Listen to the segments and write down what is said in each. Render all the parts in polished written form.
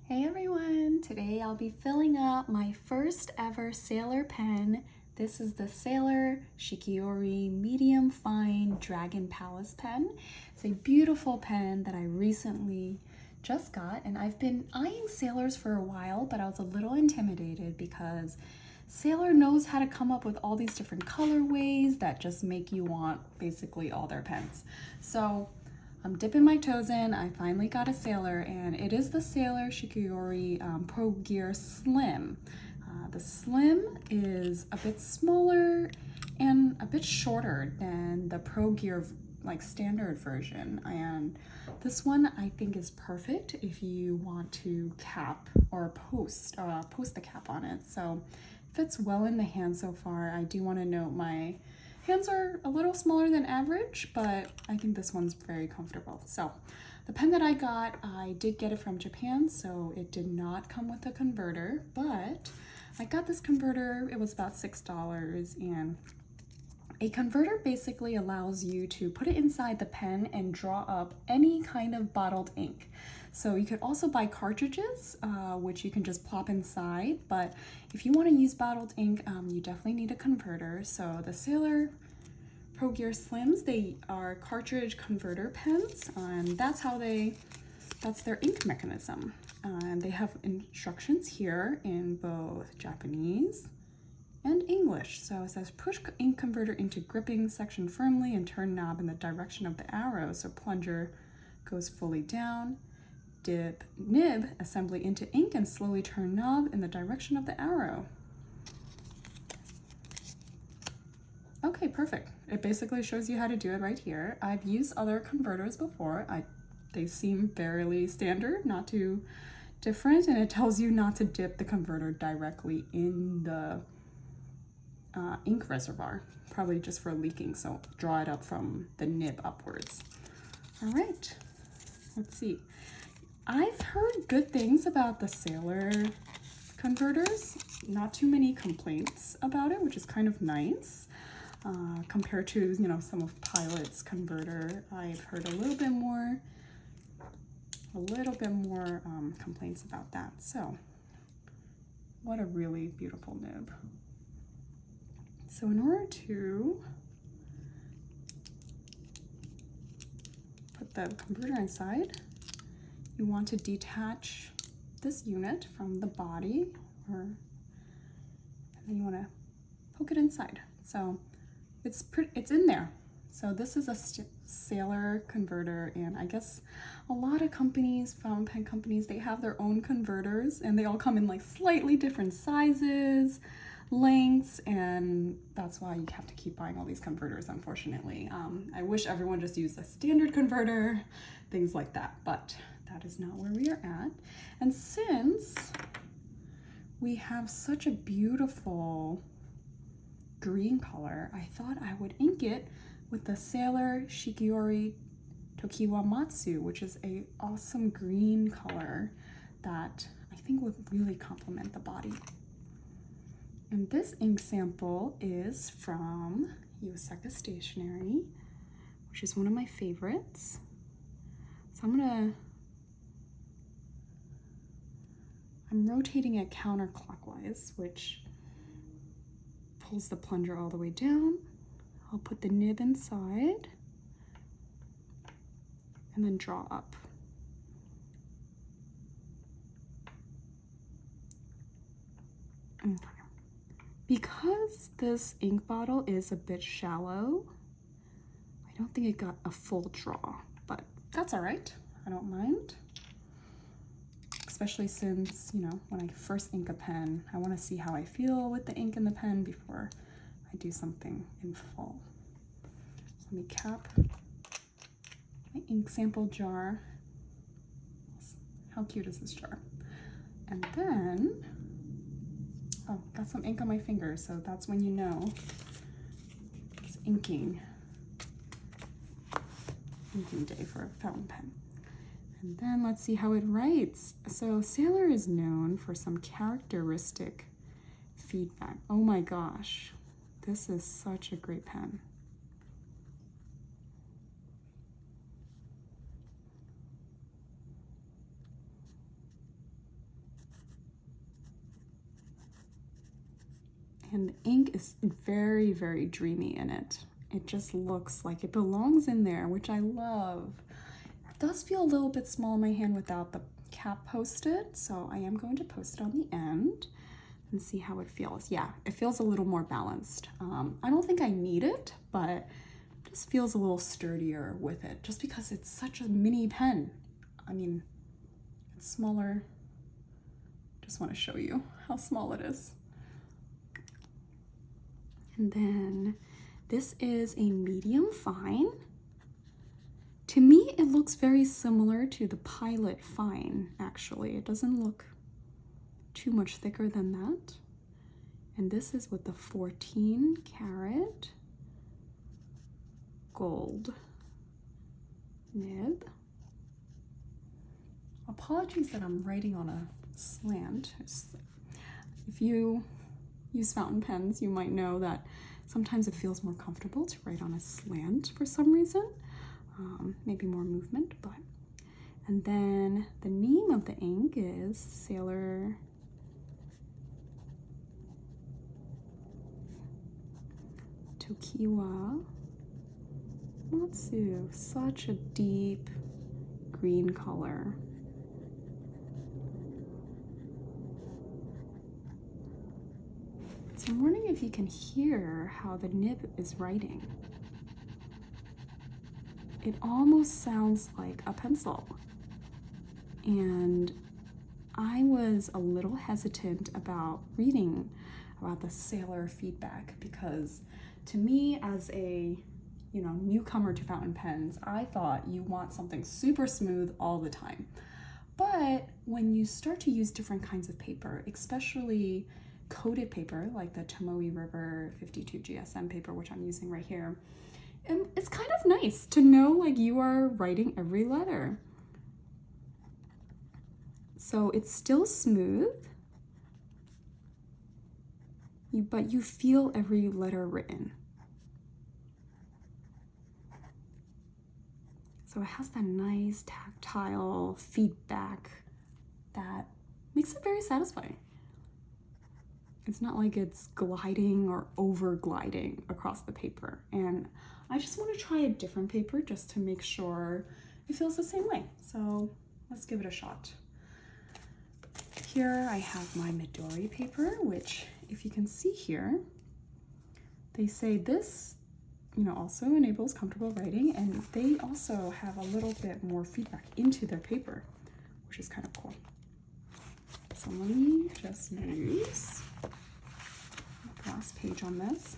Hey everyone! Today I'll be filling up my first ever Sailor pen. This is the Sailor Shikiori Medium Fine Dragon Palace pen. It's a beautiful pen that I recently just got, and I've been eyeing Sailors for a while, but I was a little intimidated because Sailor knows how to come up with all these different colorways that just make you want basically all their pens. So I'm dipping my toes in. I finally got a Sailor, and it is the Sailor Shikiori Pro Gear Slim. The Slim is a bit smaller and a bit shorter than the Pro Gear standard version, and this one I think is perfect if you want to cap or post the cap on it. So fits well in the hand so far. I do want to note my hands are a little smaller than average, but I think this one's very comfortable. So the pen that I got, I did get it from Japan, so it did not come with a converter, but I got this converter. It was about $6, and a converter basically allows you to put it inside the pen and draw up any kind of bottled ink. So you could also buy cartridges, which you can just plop inside, but if you want to use bottled ink, you definitely need a converter. So the Sailor Pro Gear Slims, they are cartridge converter pens, and that's their ink mechanism. And they have instructions here in both Japanese and English. So it says push ink converter into gripping section firmly and turn knob in the direction of the arrow so plunger goes fully down. Dip nib assembly into ink and slowly turn knob in the direction of the arrow. Okay, perfect. It basically shows you how to do it right here. I've used other converters before. They seem fairly standard, not too different, and it tells you not to dip the converter directly in the ink reservoir, probably just for leaking, so draw it up from the nib upwards. All right, let's see. I've heard good things about the Sailor converters, not too many complaints about it, which is kind of nice. Compared to, some of Pilot's converter, I've heard a little bit more complaints about that. So, what a really beautiful nib. So in order to put the converter inside, you want to detach this unit from the body, and then you want to poke it inside. So it's in there. So this is a Sailor converter, and I guess a lot of companies, fountain pen companies, they have their own converters, and they all come in slightly different sizes, lengths, and that's why you have to keep buying all these converters, unfortunately. I wish everyone just used a standard converter, things like that, but that is not where we are at. And since we have such a beautiful green color, I thought I would ink it with the Sailor Shikiori Tokiwa-matsu, which is a awesome green color that I think would really complement the body. And this ink sample is from Yosaka Stationery, which is one of my favorites. So I'm rotating it counterclockwise, which pulls the plunger all the way down. I'll put the nib inside and then draw up. Okay. Because this ink bottle is a bit shallow, I don't think it got a full draw, but that's all right. I don't mind. Especially since, when I first ink a pen, I want to see how I feel with the ink in the pen before I do something in full. Let me cap my ink sample jar. How cute is this jar? And then, oh, got some ink on my finger, so that's when you know it's inking day for a fountain pen. And then let's see how it writes. So Sailor is known for some characteristic feedback. Oh my gosh, this is such a great pen. And the ink is very, very dreamy in it. It just looks like it belongs in there, which I love. It does feel a little bit small in my hand without the cap posted, so I am going to post it on the end and see how it feels. Yeah, it feels a little more balanced. I don't think I need it, but it just feels a little sturdier with it, just because it's such a mini pen. I mean, it's smaller. Just want to show you how small it is. And then this is a medium fine. To me, it looks very similar to the Pilot Fine, actually. It doesn't look too much thicker than that. And this is with the 14 karat gold nib. Apologies that I'm writing on a slant. If you use fountain pens, you might know that sometimes it feels more comfortable to write on a slant for some reason. Maybe more movement, but. And then the name of the ink is Sailor tokiwa-matsu. Such a deep green color. So I'm wondering if you can hear how the nib is writing. It almost sounds like a pencil. And I was a little hesitant about reading about the Sailor feedback because to me, as a newcomer to fountain pens, I thought you want something super smooth all the time. But when you start to use different kinds of paper, especially coated paper like the Tomoe River 52 GSM paper, which I'm using right here, and it's kind of nice to know like you are writing every letter. So it's still smooth, but you feel every letter written. So it has that nice tactile feedback that makes it very satisfying. It's not like it's gliding or over gliding across the paper. And I just want to try a different paper just to make sure it feels the same way. So let's give it a shot. Here I have my Midori paper, which if you can see here, they say this, also enables comfortable writing, and they also have a little bit more feedback into their paper, which is kind of cool. So let me just use the last page on this.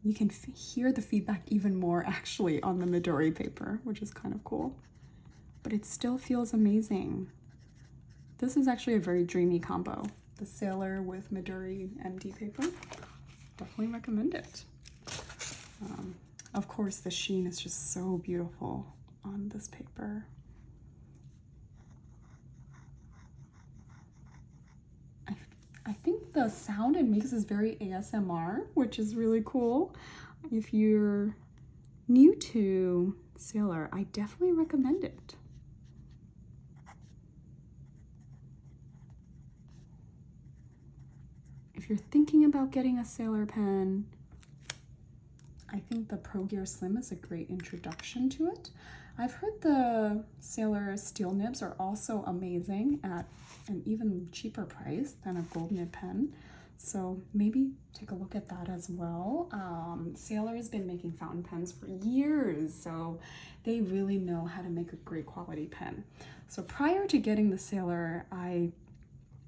You can hear the feedback even more actually on the Midori paper, which is kind of cool. But it still feels amazing. This is actually a very dreamy combo. The Sailor with Midori MD paper. Definitely recommend it. Of course, the sheen is just so beautiful on this paper. I think the sound it makes is very ASMR, which is really cool. If you're new to Sailor, I definitely recommend it. If you're thinking about getting a Sailor pen, I think the Pro Gear Slim is a great introduction to it. I've heard the Sailor steel nibs are also amazing at an even cheaper price than a gold nib pen. So maybe take a look at that as well. Sailor has been making fountain pens for years, so they really know how to make a great quality pen. So prior to getting the Sailor, I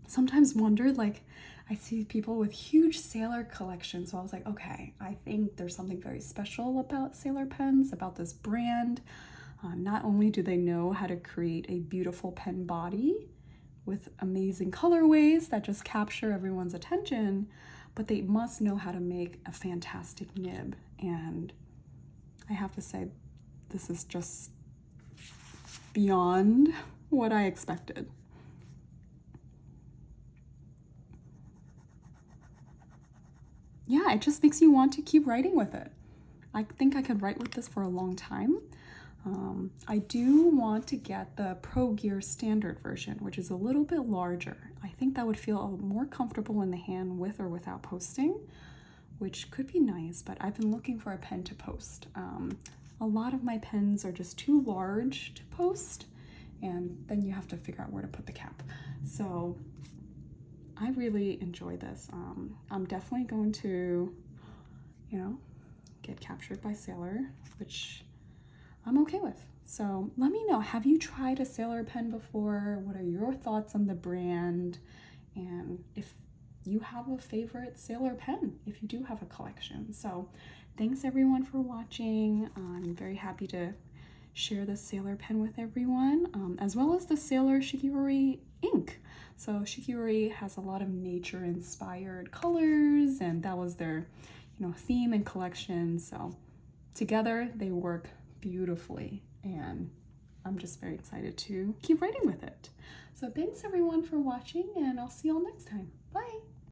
sometimes wondered, like, I see people with huge Sailor collections, so I was like, okay, I think there's something very special about Sailor pens, about this brand. Not only do they know how to create a beautiful pen body with amazing colorways that just capture everyone's attention, but they must know how to make a fantastic nib. And I have to say, this is just beyond what I expected. Yeah, it just makes you want to keep writing with it. I think I could write with this for a long time. I do want to get the Pro Gear standard version, which is a little bit larger. I think that would feel more comfortable in the hand with or without posting, which could be nice, but I've been looking for a pen to post. A lot of my pens are just too large to post, and then you have to figure out where to put the cap. So I really enjoy this. I'm definitely going to, you know, get captured by Sailor, which I'm okay with. So let me know, have you tried a Sailor pen before? What are your thoughts on the brand? And if you have a favorite Sailor pen, if you do have a collection. So thanks everyone for watching. I'm very happy to share the Sailor pen with everyone, as well as the Sailor Shikiori ink. So Shikiori has a lot of nature inspired colors, and that was their, you know, theme and collection. So together they work beautifully, and I'm just very excited to keep writing with it. So thanks everyone for watching, and I'll see you all next time. Bye.